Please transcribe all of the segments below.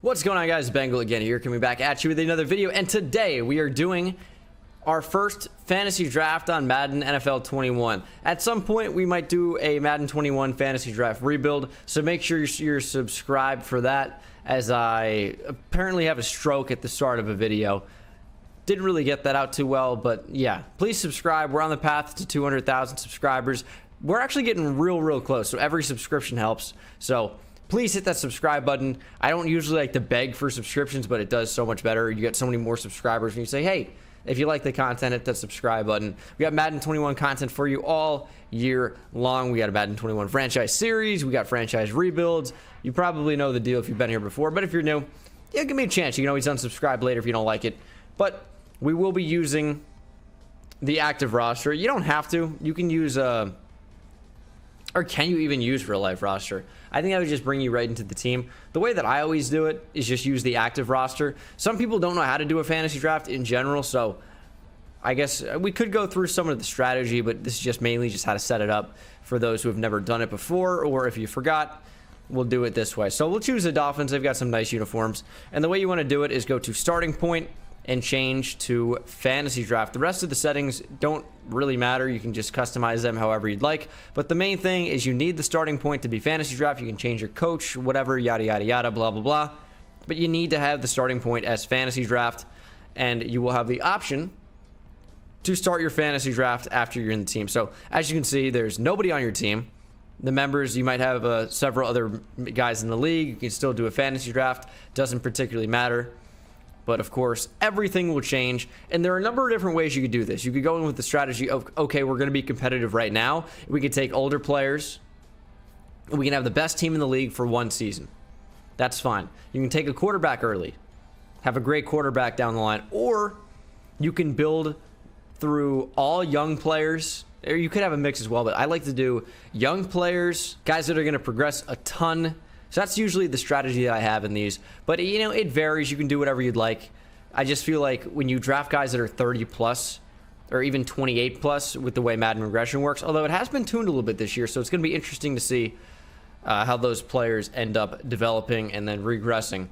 What's going on, guys? Bengal again here, coming back at you with another video, and today we are doing our first fantasy draft on Madden NFL 21. At some point we might do a Madden 21 fantasy draft rebuild, so make sure you're subscribed for that, as I apparently have a stroke at the start of a video. Didn't really get that out too well, but yeah, please subscribe. We're on the path to 200,000 subscribers. We're actually getting real close, so every subscription helps. So please hit that subscribe button. I don't usually like to beg for subscriptions, but it does so much better. You get so many more subscribers when you say, hey, if you like the content, hit that subscribe button. We got Madden 21 content for you all year long. We got a Madden 21 franchise series. We got franchise rebuilds. You probably know the deal if you've been here before, but if you're new, yeah, give me a chance. You can always unsubscribe later if you don't like it. But we will be using the active roster. You don't have to. You can use or can you even use real life roster? I think I would just bring you right into the team. The way that I always do it is just use the active roster. Some people don't know how to do a fantasy draft in general, so I guess we could go through some of the strategy, but this is just mainly just how to set it up for those who have never done it before, or if you forgot, we'll do it this way. So we'll choose the Dolphins. They've got some nice uniforms, and the way you want to do it is go to starting point and change to fantasy draft. The rest of the settings don't really matter. You can just customize them however you'd like. But the main thing is you need the starting point to be fantasy draft. You can change your coach, whatever, yada, yada, yada, blah, blah, blah. But you need to have the starting point as fantasy draft, and you will have the option to start your fantasy draft after you're in the team. So as you can see, there's nobody on your team. The members, you might have several other guys in the league. You can still do a fantasy draft. Doesn't particularly matter. But of course, everything will change, and there are a number of different ways you could do this. You could go in with the strategy of, okay, we're going to be competitive right now. We could take older players, and we can have the best team in the league for one season. That's fine. You can take a quarterback early, have a great quarterback down the line, or you can build through all young players, or you could have a mix as well, but I like to do young players, guys that are going to progress a ton. So that's usually the strategy that I have in these. But, you know, it varies. You can do whatever you'd like. I just feel like when you draft guys that are 30 plus or even 28 plus with the way Madden regression works, although it has been tuned a little bit this year, so it's going to be interesting to see how those players end up developing and then regressing.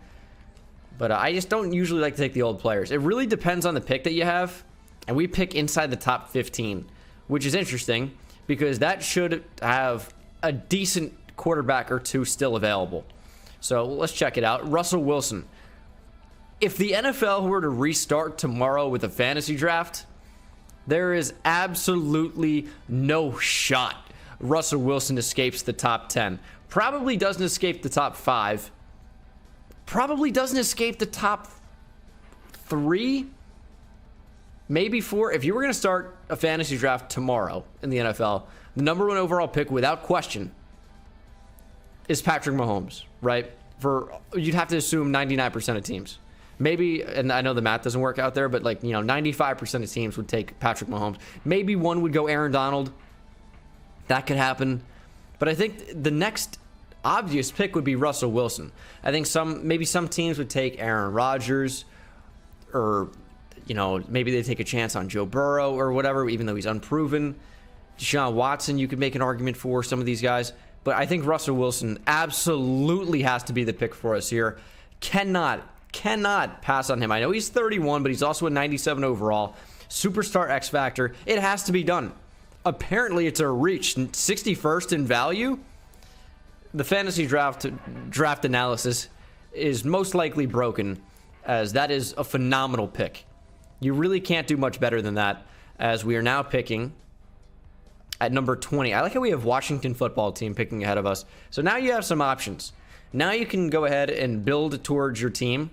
But I just don't usually like to take the old players. It really depends on the pick that you have, and we pick inside the top 15, which is interesting because that should have a decent quarterback or two still available. So let's check it out. Russell Wilson. If the NFL were to restart tomorrow with a fantasy draft, there is absolutely no shot Russell Wilson escapes the top 10. Probably doesn't escape the top 5. Probably doesn't escape the top 3. Maybe 4. If you were going to start a fantasy draft tomorrow in the NFL, the number 1 overall pick without question is Patrick Mahomes, right? You'd have to assume 99% of teams. Maybe, and I know the math doesn't work out there, but 95% of teams would take Patrick Mahomes. Maybe one would go Aaron Donald. That could happen. But I think the next obvious pick would be Russell Wilson. I think maybe some teams would take Aaron Rodgers, or maybe they take a chance on Joe Burrow or whatever, even though he's unproven. Deshaun Watson, you could make an argument for some of these guys. But I think Russell Wilson absolutely has to be the pick for us here. Cannot pass on him. I know he's 31, but he's also a 97 overall. Superstar X Factor. It has to be done. Apparently, it's a reach. 61st in value. The fantasy draft analysis is most likely broken, as that is a phenomenal pick. You really can't do much better than that, as we are now picking at number 20. I like how we have Washington football team picking ahead of us. So now you have some options. Now you can go ahead and build towards your team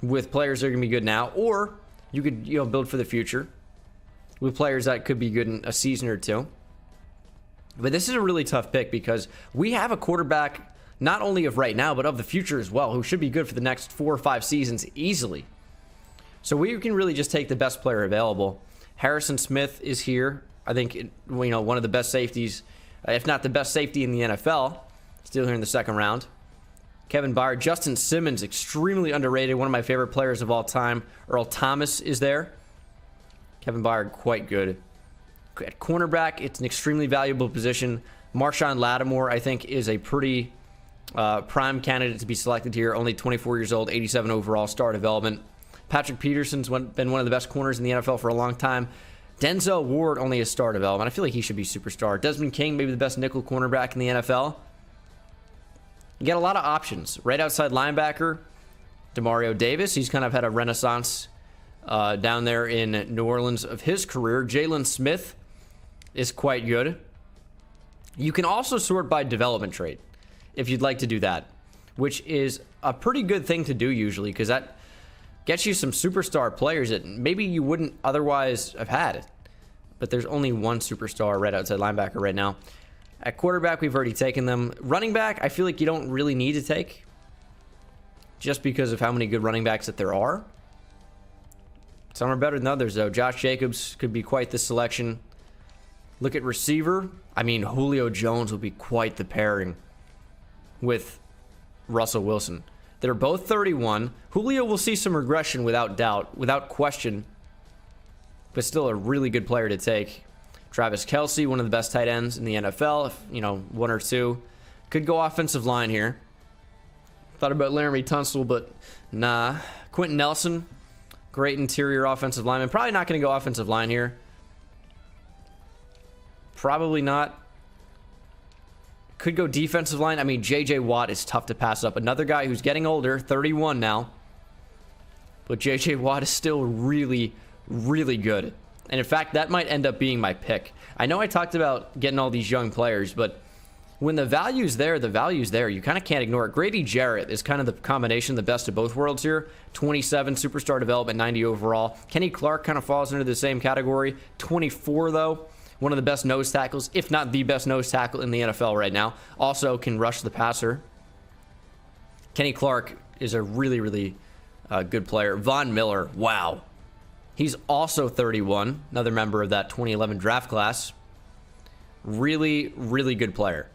with players that are going to be good now, or you could build for the future with players that could be good in a season or two. But this is a really tough pick because we have a quarterback not only of right now but of the future as well, who should be good for the next 4 or 5 seasons easily. So we can really just take the best player available. Harrison Smith is here. I think, one of the best safeties, if not the best safety in the NFL, still here in the second round. Kevin Byard. Justin Simmons, extremely underrated, one of my favorite players of all time. Earl Thomas is there. Kevin Byard, quite good. At cornerback, it's an extremely valuable position. Marshawn Lattimore, I think, is a pretty Prime candidate to be selected here. Only 24 years old, 87 overall, star development. Patrick Peterson's been one of the best corners in the NFL for a long time. Denzel Ward, only a star development. I feel like he should be superstar. Desmond King, maybe the best nickel cornerback in the NFL. You get a lot of options. Right outside linebacker, Demario Davis. He's kind of had a renaissance down there in New Orleans of his career. Jalen Smith is quite good. You can also sort by development trait if you'd like to do that, which is a pretty good thing to do usually because that gets you some superstar players that maybe you wouldn't otherwise have had. But there's only one superstar right outside linebacker right now. At quarterback, we've already taken them. Running back, I feel like you don't really need to take just because of how many good running backs that there are. Some are better than others, though. Josh Jacobs could be quite the selection. Look at receiver. I mean, Julio Jones will be quite the pairing with Russell Wilson. They're both 31. Julio will see some regression without doubt, without question, but still a really good player to take. Travis Kelce, one of the best tight ends in the NFL, if, you know, one or two. Could go offensive line here. Thought about Laramie Tunsil, but nah. Quentin Nelson, great interior offensive lineman. Probably not going to go offensive line here. Probably not. Could go defensive line. I mean, J.J. Watt is tough to pass up. Another guy who's getting older, 31 now. But J.J. Watt is still really, really good. And in fact, that might end up being my pick. I know I talked about getting all these young players, but when the value's there, the value's there. You kind of can't ignore it. Grady Jarrett is kind of the combination, the best of both worlds here. 27, superstar development, 90 overall. Kenny Clark kind of falls into the same category. 24, though. One of the best nose tackles, if not the best nose tackle in the NFL right now. Also can rush the passer. Kenny Clark is a really, really good player. Von Miller, wow. He's also 31, another member of that 2011 draft class. Really, really good player.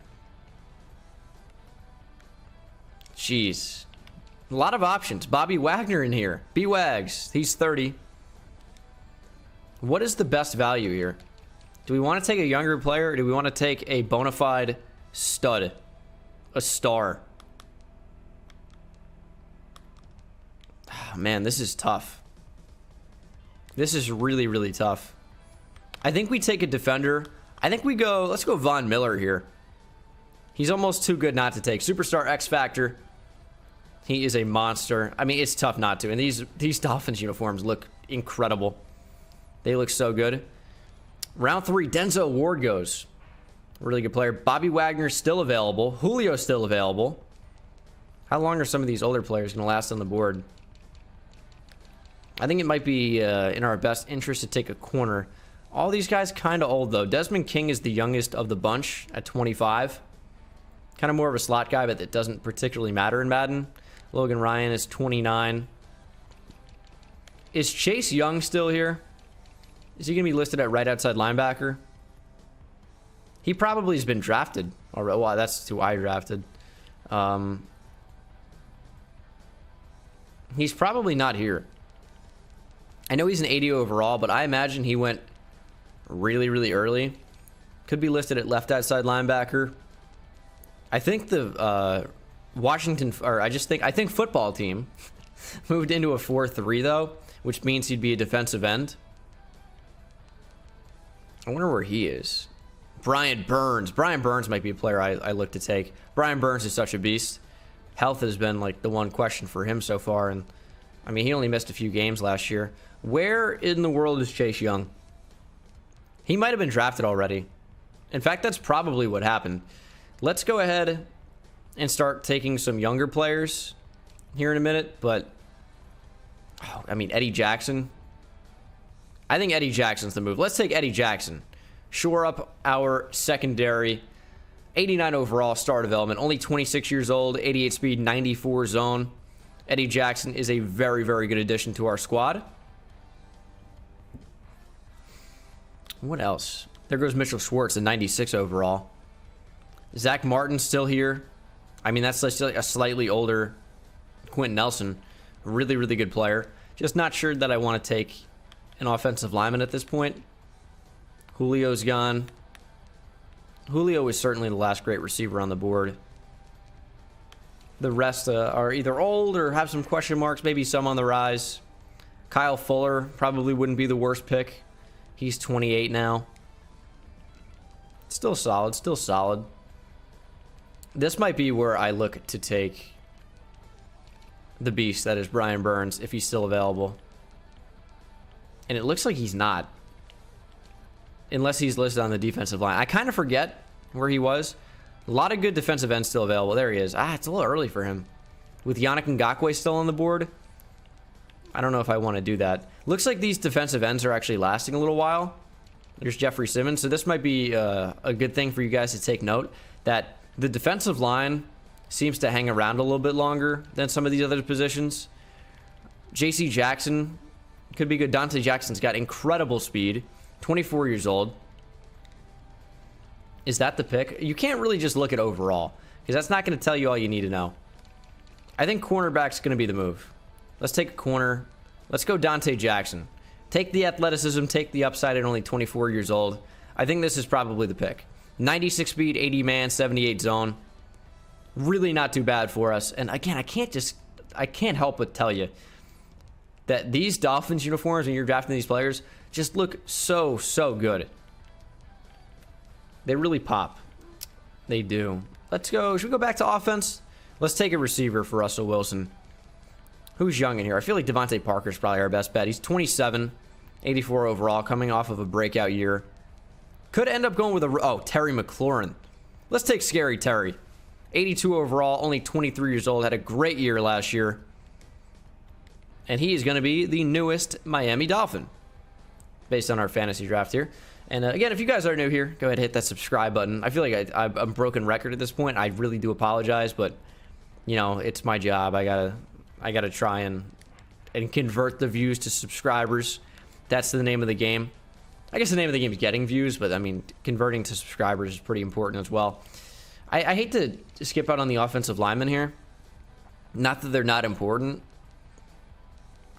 Jeez. A lot of options. Bobby Wagner in here. B-Wags, he's 30. What is the best value here? Do we want to take a younger player, or do we want to take a bona fide stud? A star? Oh, man, this is tough. This is really, really tough. I think we take a defender. I think we go, let's go Von Miller here. He's almost too good not to take. Superstar X Factor. He is a monster. I mean, it's tough not to. And these Dolphins uniforms look incredible. They look so good. Round 3, Denzel Ward goes. Really good player. Bobby Wagner still available. Julio still available. How long are some of these older players going to last on the board? I think it might be in our best interest to take a corner. All these guys kind of old, though. Desmond King is the youngest of the bunch at 25. Kind of more of a slot guy, but it doesn't particularly matter in Madden. Logan Ryan is 29. Is Chase Young still here? Is he going to be listed at right outside linebacker? He probably has been drafted. All right, well, that's who I drafted. He's probably not here. I know he's an 80 overall, but I imagine he went really, really early. Could be listed at left outside linebacker. I think the I think football team moved into a 4-3 though, which means he'd be a defensive end. I wonder where he is. Brian Burns. Brian Burns might be a player I look to take. Brian Burns is such a beast. Health has been like the one question for him so far, and I mean, he only missed a few games last year. Where in the world is Chase Young? He might have been drafted already. In fact, that's probably what happened. Let's go ahead and start taking some younger players here in a minute, but I mean, Eddie Jackson. I think Eddie Jackson's the move. Let's take Eddie Jackson. Shore up our secondary. 89 overall, star development. Only 26 years old, 88 speed, 94 zone. Eddie Jackson is a very, very good addition to our squad. What else? There goes Mitchell Schwartz, a 96 overall. Zach Martin's still here. I mean, that's just like a slightly older Quentin Nelson. Really, really good player. Just not sure that I want to take an offensive lineman at this point. Julio's gone. Julio is certainly the last great receiver on the board. The rest are either old or have some question marks, maybe some on the rise. Kyle Fuller probably wouldn't be the worst pick. He's 28 now. Still solid, still solid. This might be where I look to take the beast that is Brian Burns, if he's still available. And it looks like he's not, unless he's listed on the defensive line. I kind of forget where he was. A lot of good defensive ends still available. There he is. It's a little early for him. With Yannick Ngakoue still on the board, I don't know if I want to do that. Looks like these defensive ends are actually lasting a little while. There's Jeffrey Simmons. So this might be a good thing for you guys to take note, that the defensive line seems to hang around a little bit longer than some of these other positions. J.C. Jackson could be good. Dante Jackson's got incredible speed. 24 years old. Is that the pick? You can't really just look at overall, because that's not going to tell you all you need to know. I think cornerback's going to be the move. Let's take a corner. Let's go Dante Jackson. Take the athleticism, take the upside at only 24 years old. I think this is probably the pick. 96 speed, 80 man, 78 zone. Really not too bad for us. And again, I can't help but tell you that these Dolphins uniforms, when you're drafting these players, just look so good. They really pop. They do. Let's go. Should we go back to offense? Let's take a receiver for Russell Wilson. Who's young in here? I feel like Devontae Parker's probably our best bet. He's 27, 84 overall, coming off of a breakout year. Could end up going with Terry McLaurin. Let's take Scary Terry. 82 overall, only 23 years old, had a great year last year. And he is going to be the newest Miami Dolphin, based on our fantasy draft here. And again, if you guys are new here, go ahead and hit that subscribe button. I feel like I'm a broken record at this point. I really do apologize, but you know, it's my job. I gotta try and convert the views to subscribers. That's the name of the game. I guess the name of the game is getting views, but I mean, converting to subscribers is pretty important as well. I hate to skip out on the offensive linemen here. Not that they're not important.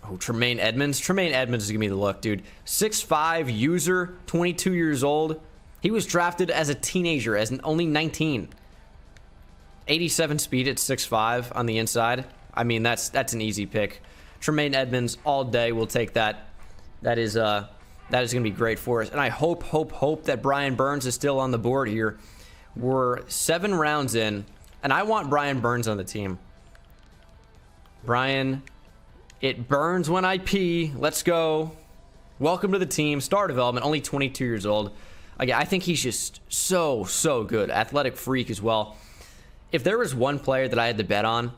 Oh, Tremaine Edmonds. Tremaine Edmonds is going to be the look, dude. 6'5", user, 22 years old. He was drafted as a teenager, as only 19. 87 speed at 6'5" on the inside. I mean, that's an easy pick. Tremaine Edmonds all day. We'll take that. That is going to be great for us. And I hope that Brian Burns is still on the board here. We're 7 rounds in, and I want Brian Burns on the team. Brian, it burns when I pee. Let's go. Welcome to the team. Star development, only 22 years old. Again, I think he's just so good. Athletic freak as well. If there was one player that I had to bet on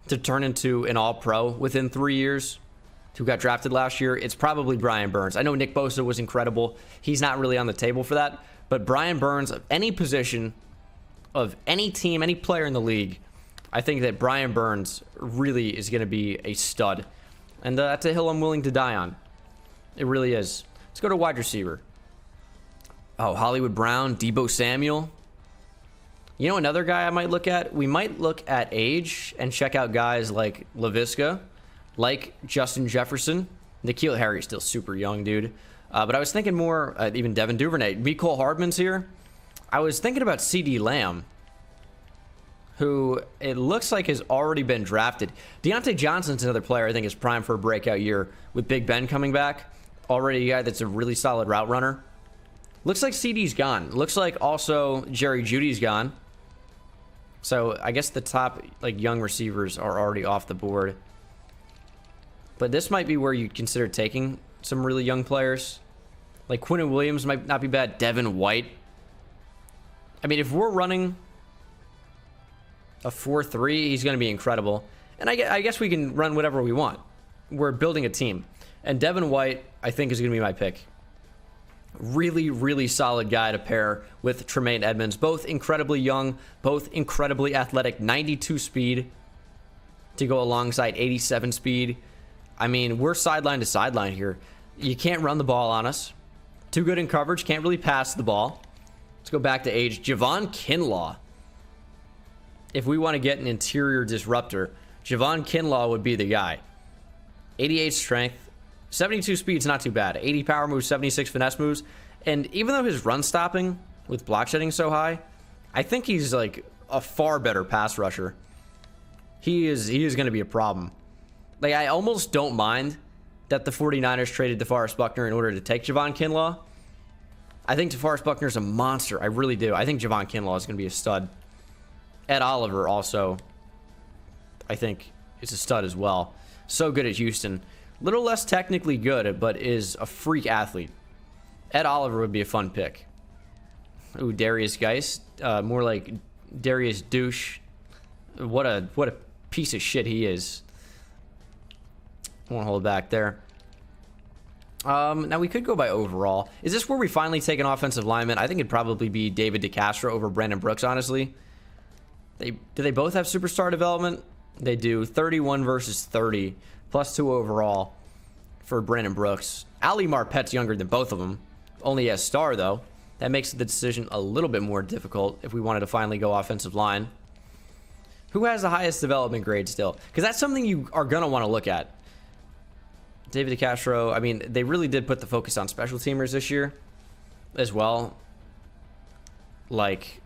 to turn into an all-pro within 3 years, who got drafted last year, it's probably Brian Burns. I know Nick Bosa was incredible. He's not really on the table for that. But Brian Burns, of any position, of any team, any player in the league, I think that Brian Burns really is going to be a stud. And that's a hill I'm willing to die on. It really is. Let's go to wide receiver. Oh, Hollywood Brown, Deebo Samuel. You know another guy I might look at? We might look at age and check out guys like Laviska, like Justin Jefferson. N'Keal Harry's still super young, dude. But I was thinking more, even Devin Duvernay. Mecole Hardman's here. I was thinking about C.D. Lamb, who it looks like has already been drafted. Deontay Johnson's another player I think is primed for a breakout year with Big Ben coming back. Already a guy that's a really solid route runner. Looks like CD's gone. Looks like also Jerry Jeudy's gone. So I guess the top young receivers are already off the board. But this might be where you consider taking some really young players. Like Quinnen Williams might not be bad. Devin White. I mean, if we're running a 4-3, he's going to be incredible. And I guess we can run whatever we want. We're building a team. And Devin White, I think, is going to be my pick. Really solid guy to pair with Tremaine Edmonds. Both incredibly young, both incredibly athletic. 92 speed to go alongside 87 speed. I mean, we're sideline to sideline here. You can't run the ball on us. Too good in coverage. Can't really pass the ball. Let's go back to age. Javon Kinlaw. If we want to get an interior disruptor, Javon Kinlaw would be the guy. 88 strength. 72 speed's not too bad. 80 power moves, 76 finesse moves. And even though his run stopping with block shedding so high, I think he's like a far better pass rusher. He is going to be a problem. Like, I almost don't mind that the 49ers traded DeForest Buckner in order to take Javon Kinlaw. I think DeForest Buckner's a monster. I really do. I think Javon Kinlaw is going to be a stud. Ed Oliver also, I think, is a stud as well. So good at Houston. Little less technically good, but is a freak athlete. Ed Oliver would be a fun pick. Ooh, Darius Geist. More like Darius Douche. What a piece of shit he is. Won't hold back there. Now we could go by overall. Is this where we finally take an offensive lineman? I think it'd probably be David DeCastro over Brandon Brooks, honestly. Do they both have superstar development? They do. 31 versus 30. +2 overall for Brandon Brooks. Ali Marpet's younger than both of them. Only as star, though. That makes the decision a little bit more difficult if we wanted to finally go offensive line. Who has the highest development grade still? Because that's something you are going to want to look at. David DeCastro, I mean, they really did put the focus on special teamers this year as well. Like,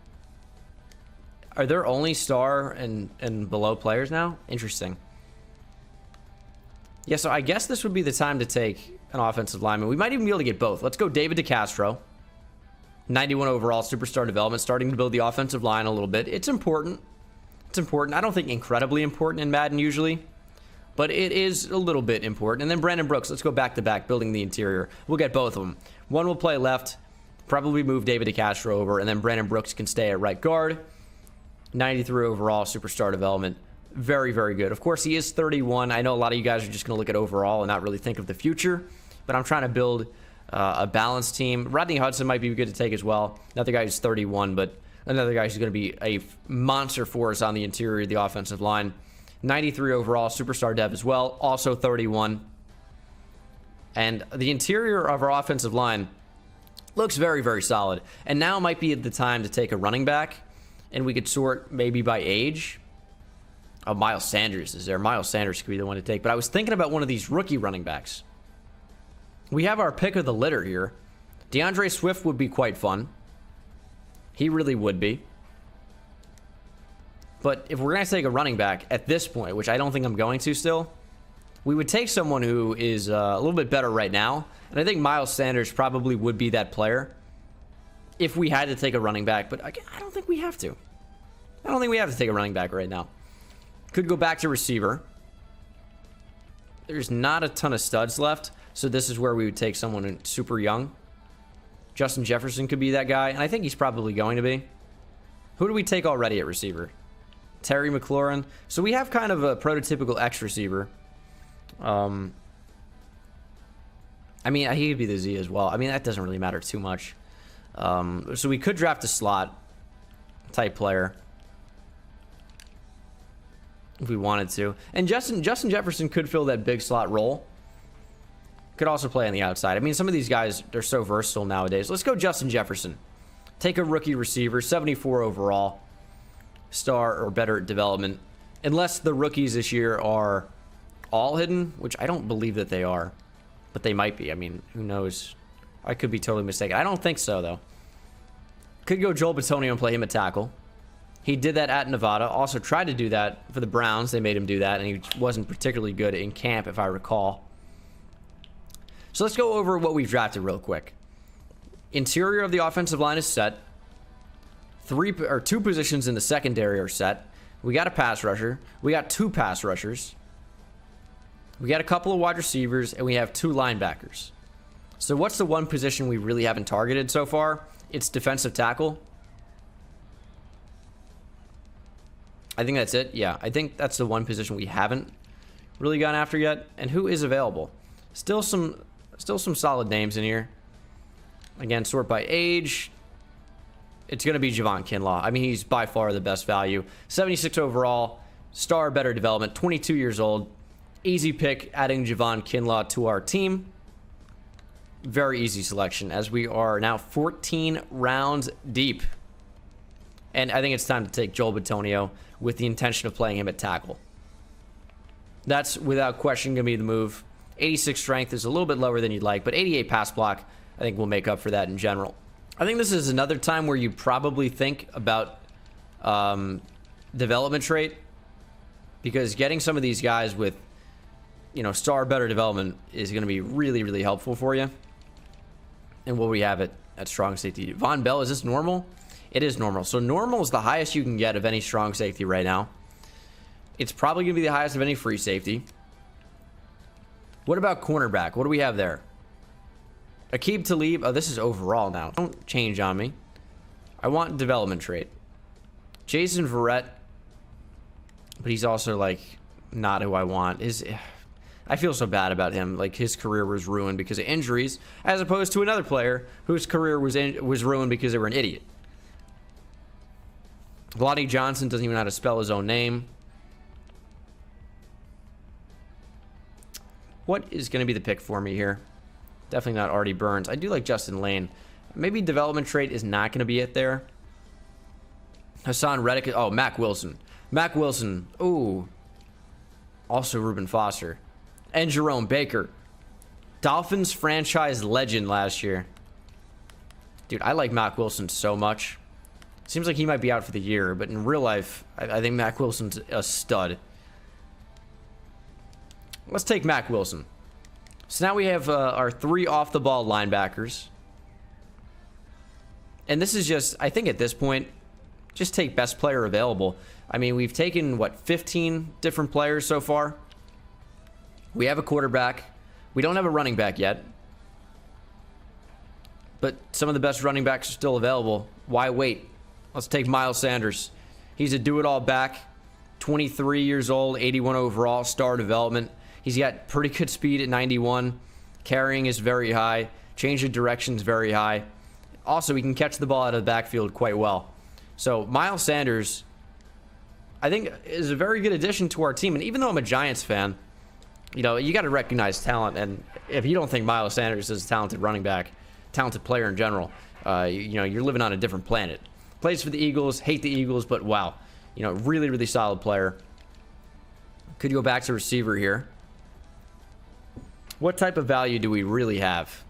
are there only star and below players now? Interesting. Yeah, so I guess this would be the time to take an offensive lineman. We might even be able to get both. Let's go David DeCastro. 91 overall, superstar development, starting to build the offensive line a little bit. It's important. It's important. I don't think incredibly important in Madden usually, but it is a little bit important. And then Brandon Brooks, let's go back to back, building the interior. We'll get both of them. One will play left, probably move David DeCastro over, and then Brandon Brooks can stay at right guard. 93 overall, superstar development. Very, very good. Of course, he is 31. I know a lot of you guys are just going to look at overall and not really think of the future, but I'm trying to build a balanced team. Rodney Hudson might be good to take as well. Another guy who's 31, but another guy who's going to be a monster force on the interior of the offensive line. 93 overall, superstar dev as well, also 31. And the interior of our offensive line looks very, very solid. And now might be the time to take a running back, and we could sort maybe by age. Oh, Miles Sanders is there. Miles Sanders could be the one to take. But I was thinking about one of these rookie running backs. We have our pick of the litter here. DeAndre Swift would be quite fun. He really would be. But if we're going to take a running back at this point, which I don't think I'm going to still, we would take someone who is a little bit better right now. And I think Miles Sanders probably would be that player if we had to take a running back. But I don't think we have to. I don't think we have to take a running back right now. Could go back to receiver. There's not a ton of studs left, so this is where we would take someone super young. Justin Jefferson could be that guy, and I think he's probably going to be. Who do we take already at receiver? Terry McLaurin. So we have kind of a prototypical X receiver. I mean, he could be the Z as well. I mean, that doesn't really matter too much. So we could draft a slot type player if we wanted to. And Justin Jefferson could fill that big slot role. Could also play on the outside. I mean, some of these guys, they're so versatile nowadays. Let's go Justin Jefferson. Take a rookie receiver, 74 overall. Star or better development. Unless the rookies this year are all hidden, which I don't believe that they are. But they might be. I mean, who knows? I could be totally mistaken. I don't think so, though. Could go Joel Betonio and play him at tackle. He did that at Nevada. Also tried to do that for the Browns. They made him do that, and he wasn't particularly good in camp, if I recall. So let's go over what we've drafted real quick. Interior of the offensive line is set. Two positions in the secondary are set. We got a pass rusher. We got 2 pass rushers. We got a couple of wide receivers, and we have 2 linebackers. So what's the one position we really haven't targeted so far? It's defensive tackle. I think that's it. Yeah, I think that's the one position we haven't really gone after yet. And who is available? Still some solid names in here. Again, sort by age. It's going to be Javon Kinlaw. I mean, he's by far the best value. 76 overall, star better development, 22 years old. Easy pick, adding Javon Kinlaw to our team. Very easy selection, as we are now 14 rounds deep. And I think it's time to take Joel Betonio with the intention of playing him at tackle. That's without question going to be the move. 86 strength is a little bit lower than you'd like, but 88 pass block, I think, will make up for that in general. I think this is another time where you probably think about development trait. because getting some of these guys with, you know, star better development is going to be really, really helpful for you. And what we have at strong safety. Von Bell, is this normal? It is normal. So normal is the highest you can get of any strong safety right now. It's probably going to be the highest of any free safety. What about cornerback? What do we have there? Aqib Talib. Oh, this is overall now. Don't change on me. I want development trait. Jason Verrett. But he's also, like, not who I want. I feel so bad about him. Like, his career was ruined because of injuries, as opposed to another player whose career was ruined because they were an idiot. Lonnie Johnson doesn't even know how to spell his own name. What is going to be the pick for me here? Definitely not Artie Burns. I do like Justin Lane. Maybe development trait is not going to be it there. Hassan Reddick. Oh, Mac Wilson. Mac Wilson. Ooh. Also Reuben Foster. And Jerome Baker. Dolphins franchise legend last year. Dude, I like Mac Wilson so much. Seems like he might be out for the year, but in real life, I think Mac Wilson's a stud. Let's take Mac Wilson. So now we have our 3 off-the-ball linebackers. And this is just, I think at this point, just take best player available. I mean, we've taken, what, 15 different players so far? We have a quarterback. We don't have a running back yet. But some of the best running backs are still available. Why wait? Let's take Miles Sanders. He's a do-it-all back. 23 years old, 81 overall, star development. He's got pretty good speed at 91. Carrying is very high. Change of direction is very high. Also, he can catch the ball out of the backfield quite well. So, Miles Sanders, I think, is a very good addition to our team. And even though I'm a Giants fan, you know, you got to recognize talent. And if you don't think Miles Sanders is a talented running back, talented player in general, you know, you're living on a different planet. Plays for the Eagles, hate the Eagles, but wow. You know, really, really solid player. Could go back to receiver here. What type of value do we really have?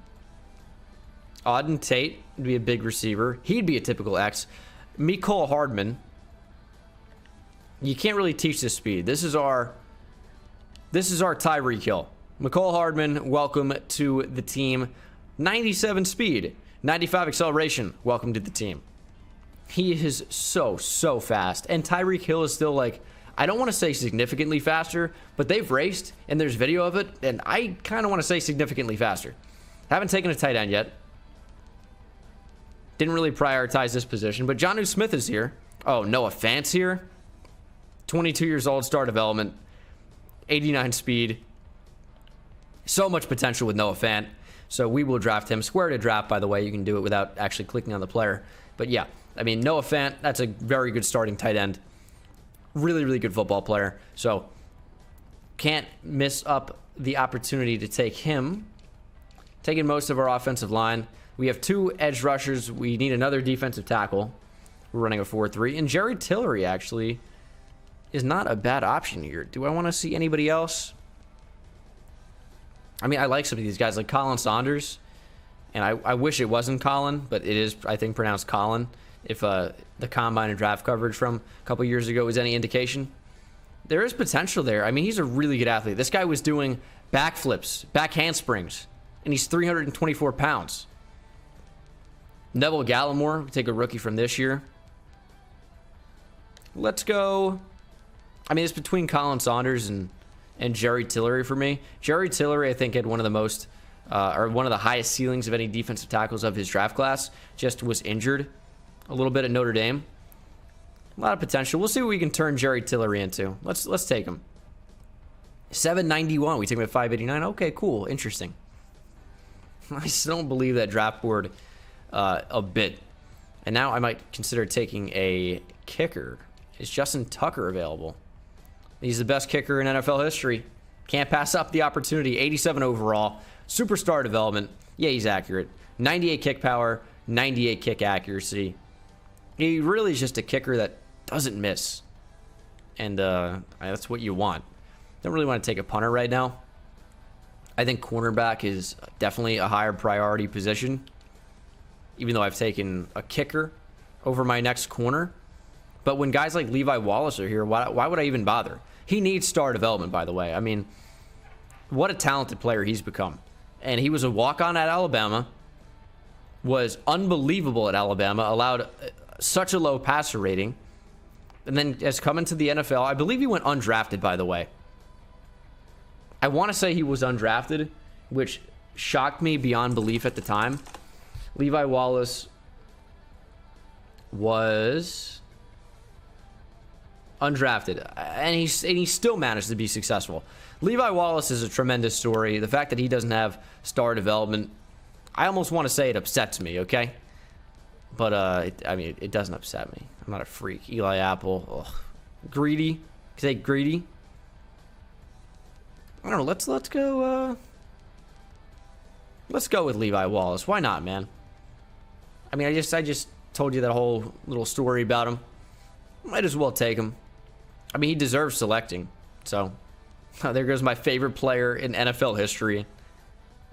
Auden Tate would be a big receiver. He'd be a typical X. Mecole Hardman. You can't really teach this speed. This is our Tyreek Hill. Mecole Hardman, welcome to the team. 97 speed, 95 acceleration. Welcome to the team. He is so fast. And Tyreek Hill is still, like, I don't want to say significantly faster, but they've raced, and there's video of it, and I kind of want to say significantly faster. Haven't taken a tight end yet. Didn't really prioritize this position, but Jonnu Smith is here. Oh, Noah Fant's here. 22 years old, star development. 89 speed. So much potential with Noah Fant. So we will draft him. Square to draft, by the way. You can do it without actually clicking on the player. But yeah, I mean, Noah Fant, that's a very good starting tight end. Really, really good football player. So can't miss up the opportunity to take him. Taking most of our offensive line. We have 2 edge rushers. We need another defensive tackle. We're running a 4-3. And Jerry Tillery, actually, is not a bad option here. Do I want to see anybody else? I mean, I like some of these guys, like Colin Saunders. And I wish it wasn't Colin, but it is, I think, pronounced Colin. If the combine and draft coverage from a couple years ago was any indication. There is potential there. I mean, he's a really good athlete. This guy was doing backflips, back handsprings, and he's 324 pounds. Neville Gallimore, we take a rookie from this year. Let's go. I mean, it's between Colin Saunders and Jerry Tillery for me. Jerry Tillery, I think, had one of the most, or one of the highest ceilings of any defensive tackles of his draft class. Just was injured a little bit at Notre Dame. A lot of potential. We'll see what we can turn Jerry Tillery into. Let's take him. 791. We take him at 589. Okay, cool. Interesting. I still don't believe that draft board a bit. And now I might consider taking a kicker. Is Justin Tucker available? He's the best kicker in NFL history. Can't pass up the opportunity. 87 overall. Superstar development. Yeah, he's accurate. 98 kick power. 98 kick accuracy. He really is just a kicker that doesn't miss. And that's what you want. Don't really want to take a punter right now. I think cornerback is definitely a higher priority position. Even though I've taken a kicker over my next corner. But when guys like Levi Wallace are here, why would I even bother? He needs star development, by the way. I mean, what a talented player he's become. And he was a walk-on at Alabama, was unbelievable at Alabama, allowed such a low passer rating, and then has come into the NFL. I believe he went undrafted, by the way. I want to say he was undrafted, which shocked me beyond belief at the time. Levi Wallace was undrafted, and he still managed to be successful. Levi Wallace is a tremendous story. The fact that he doesn't have star development, I almost want to say it upsets me, okay? But, I mean, it doesn't upset me. I'm not a freak. Eli Apple. Ugh. Greedy. Say greedy. I don't know. Let's go, let's go with Levi Wallace. Why not, man? I mean, I just told you that whole little story about him. Might as well take him. I mean, he deserves selecting. So, there goes my favorite player in NFL history.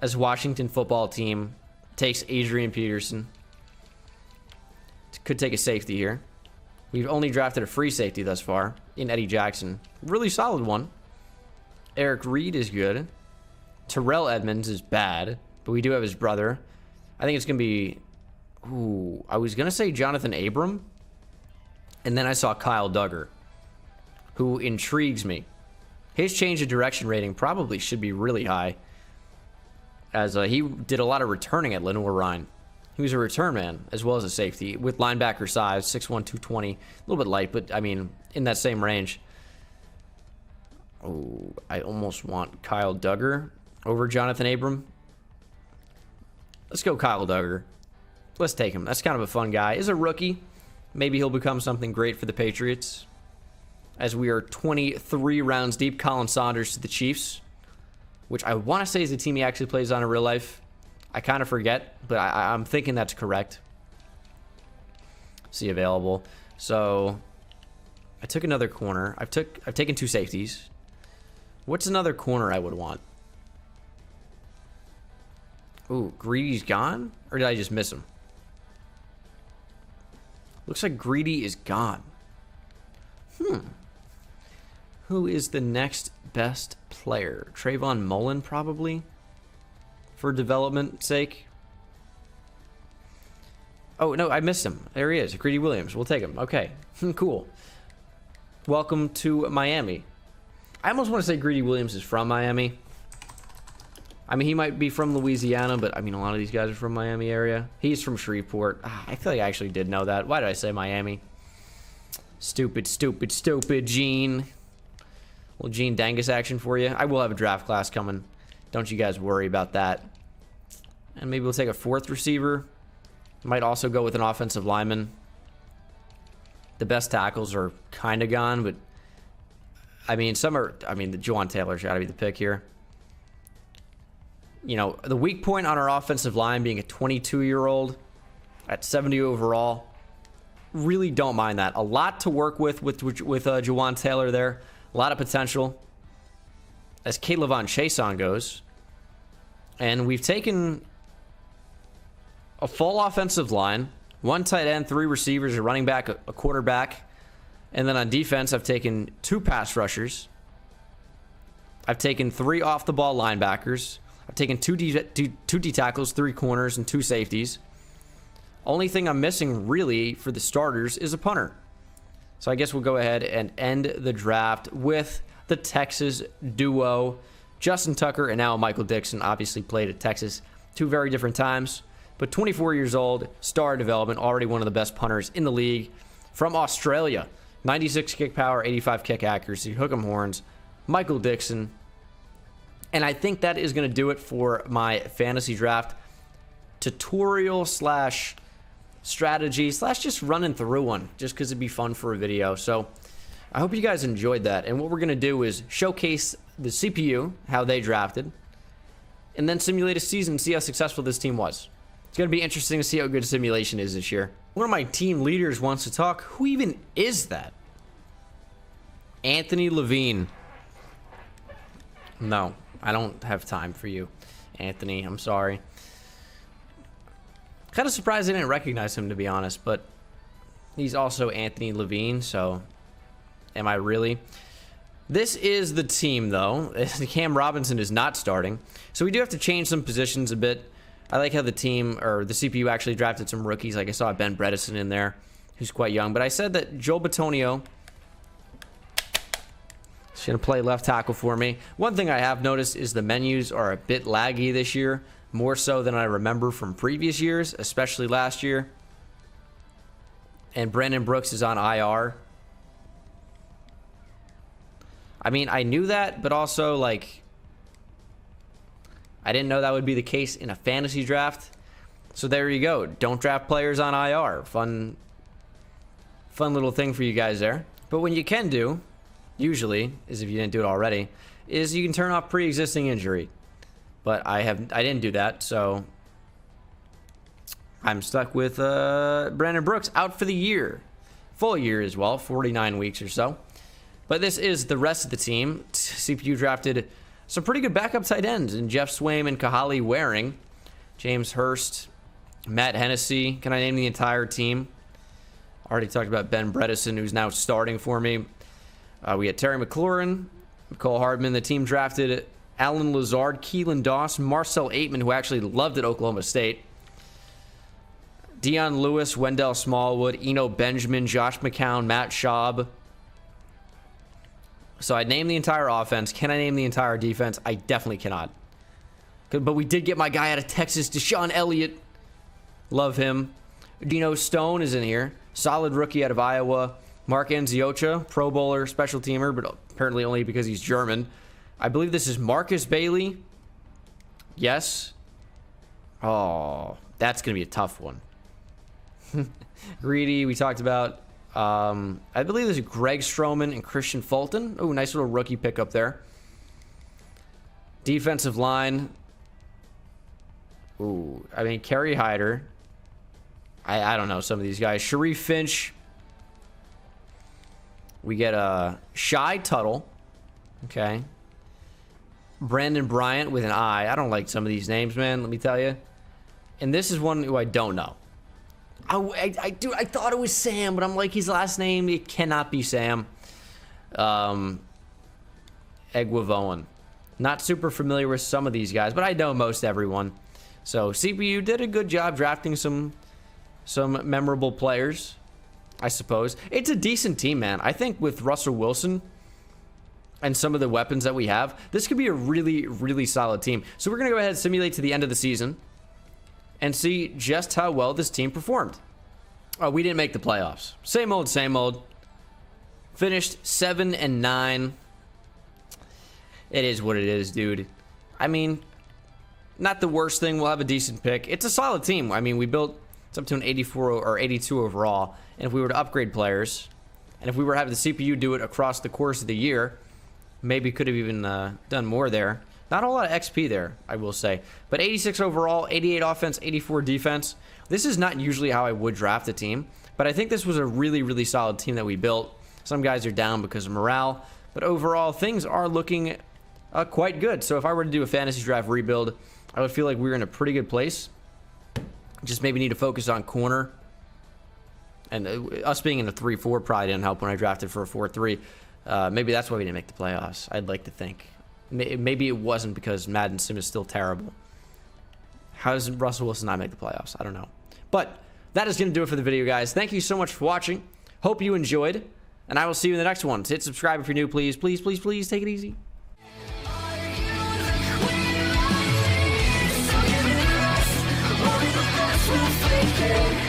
As Washington football team takes Adrian Peterson. Could take a safety here. We've only drafted a free safety thus far in Eddie Jackson. Really solid one. Eric Reed is good. Terrell Edmonds is bad, but we do have his brother. I think it's going to be... Ooh, I was going to say Jonathan Abram, and then I saw Kyle Duggar, who intrigues me. His change of direction rating probably should be really high, as he did a lot of returning at Lenoir Rhine. He was a return man as well as a safety with linebacker size, 6'1", 220. A little bit light, but, I mean, in that same range. Oh, I almost want Kyle Duggar over Jonathan Abram. Let's go Kyle Duggar. Let's take him. That's kind of a fun guy. He's a rookie. Maybe he'll become something great for the Patriots. As we are 23 rounds deep, Colin Saunders to the Chiefs, which I want to say is the team he actually plays on in real life. I kind of forget, but I'm thinking that's correct. See available. So I took another corner. I've taken two safeties. What's another corner I would want? Ooh, Greedy's gone? Or did I just miss him? Looks like Greedy is gone. Who is the next best player? Trayvon Mullen, probably? For development's sake. Oh, no, I missed him. There he is. Greedy Williams. We'll take him. Okay. Cool. Welcome to Miami. I almost want to say Greedy Williams is from Miami. I mean, he might be from Louisiana, but, I mean, a lot of these guys are from Miami area. He's from Shreveport. I feel like I actually did know that. Why did I say Miami? Stupid, stupid, stupid, Gene. Little Gene Dangus action for you. I will have a draft class coming. Don't you guys worry about that. And maybe we'll take a fourth receiver. Might also go with an offensive lineman. The best tackles are kind of gone, but I mean, the Juwan Taylor's got to be the pick here. You know, the weak point on our offensive line being a 22-year-old at 70 overall. Really don't mind that. A lot to work with Juwan Taylor there. A lot of potential. As K'Lavon Chason goes. And we've taken a full offensive line, one tight end, three receivers, a running back, a quarterback. And then on defense, I've taken two pass rushers. I've taken three off-the-ball linebackers. I've taken two D tackles, three corners, and two safeties. Only thing I'm missing, really, for the starters is a punter. So I guess we'll go ahead and end the draft with the Texas duo. Justin Tucker and now Michael Dixon obviously played at Texas two very different times. But 24 years old, star development, already one of the best punters in the league. From Australia, 96 kick power, 85 kick accuracy, hook 'em horns, Michael Dixon. And I think that is going to do it for my fantasy draft tutorial slash strategy slash just running through one just because it'd be fun for a video. So I hope you guys enjoyed that. And what we're going to do is showcase the CPU, how they drafted, and then simulate a season and see how successful this team was. It's going to be interesting to see how good simulation is this year. One of my team leaders wants to talk. Who even is that? Anthony Levine. No, I don't have time for you, Anthony. I'm sorry. Kind of surprised I didn't recognize him, to be honest, but he's also Anthony Levine, so am I really? This is the team, though. Cam Robinson is not starting, so we do have to change some positions a bit. I like how the team, or the CPU, actually drafted some rookies. Like I saw Ben Bredesen in there, who's quite young. But I said that Joel Betonio is going to play left tackle for me. One thing I have noticed is the menus are a bit laggy this year, more so than I remember from previous years, especially last year. And Brandon Brooks is on IR. I mean, I knew that, but also, like, I didn't know that would be the case in a fantasy draft. So there you go. Don't draft players on IR. Fun little thing for you guys there. But what you can do, usually, is if you didn't do it already, is you can turn off pre-existing injury. But I didn't do that, so I'm stuck with Brandon Brooks out for the year. Full year as well, 49 weeks or so. But this is the rest of the team. CPU drafted some pretty good backup tight ends in Jeff Swaim and Kahali Waring, James Hurst, Matt Hennessy. Can I name the entire team? Already talked about Ben Bredesen, who's now starting for me. We had Terry McLaurin, Mecole Hardman. The team drafted Alan Lazard, Keelan Doss, Marcel Aitman, who actually loved at Oklahoma State, Dion Lewis, Wendell Smallwood, Eno Benjamin, Josh McCown, Matt Schaub. So I named the entire offense. Can I name the entire defense? I definitely cannot. But we did get my guy out of Texas, Deshaun Elliott. Love him. Dino Stone is in here. Solid rookie out of Iowa. Mark Anziocha, Pro Bowler, special teamer, but apparently only because he's German. I believe this is Marcus Bailey. Yes. Oh, that's going to be a tough one. Greedy, we talked about. I believe there's Greg Stroman and Christian Fulton. Oh, nice little rookie pickup there. Defensive line. Ooh, I mean, Kerry Hyder. I don't know some of these guys. Sharif Finch. We get Shy Tuttle. Okay. Brandon Bryant with an I. I don't like some of these names, man. Let me tell you. And this is one who I don't know. I thought it was Sam, but I'm like, his last name, it cannot be Sam. Egwavoan. Not super familiar with some of these guys, but I know most everyone. So CPU did a good job drafting some memorable players, I suppose. It's a decent team, man. I think with Russell Wilson and some of the weapons that we have, this could be a really, really solid team. So we're going to go ahead and simulate to the end of the season and see just how well this team performed. Oh, we didn't make the playoffs. Same old, same old. Finished 7-9. It is what it is, dude. I mean, not the worst thing. We'll have a decent pick. It's a solid team. I mean, we built it's up to an 84 or 82 overall. And if we were to upgrade players, and if we were to have the CPU do it across the course of the year, maybe could have even done more there. Not a whole lot of XP there, I will say. But 86 overall, 88 offense, 84 defense. This is not usually how I would draft a team, but I think this was a really, really solid team that we built. Some guys are down because of morale, but overall, things are looking quite good. So if I were to do a fantasy draft rebuild, I would feel like we were in a pretty good place. Just maybe need to focus on corner. And us being in a 3-4 probably didn't help when I drafted for a 4-3. Maybe that's why we didn't make the playoffs, I'd like to think. Maybe it wasn't because Madden Sim is still terrible. How does Russell Wilson not make the playoffs? I don't know. But that is going to do it for the video, guys. Thank you so much for watching. Hope you enjoyed. And I will see you in the next one. Hit subscribe if you're new, please. Please, please, please take it easy. We'll